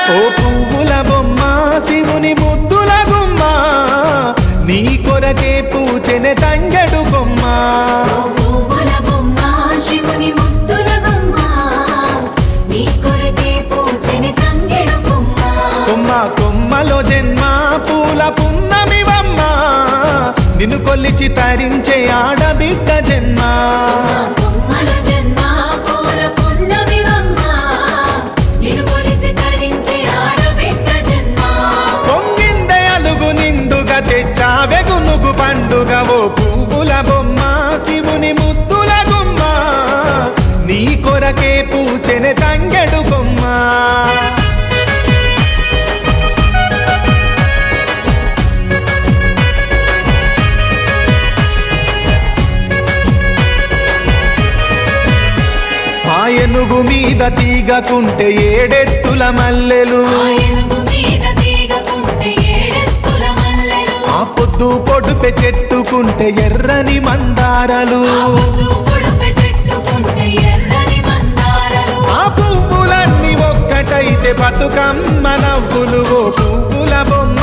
ఓ పువ్వుల బొమ్మ శివుని ముద్దుల గుమ్మ నీ కొరకే పూచెనే తంగెడు కొమ్మ పువ్వుల బొమ్మ శివుని ముద్దుల గుమ్మ నీ కొరకే పూచెనే తంగెడు కొమ్మ కొమ్మ కొమ్మలో జన్మ పూల పున్నమివమ్మ నిన్ను కొలిచి తరించే ఆడబిడ్డ జన్మ కొమ్మల జన్మ పూల పున్నమివమ్మ నిన్ను కొలిచి తరించే ఆడబిడ్డ జన్మ పొంగిందే అలుగు నిండుగా తెచ్చావె గునుగు పండుగ ఓ పువ్వుల బొమ్మ శివుని ముద్దుల గుమ్మ నీ కొరకే పూచెనే తంగెడు కొమ్మ ఏనుగు మీద తీగకుంటే ఏడెత్తుల మల్లెలు ఆ పొద్దు పొడుపె చెట్టుకుంటే ఎర్రని మందారలు ఆ పువ్వులన్నీ ఒక్కటైతే బతుకమ్మ నవ్వులు ఓ పువ్వుల బొమ్మ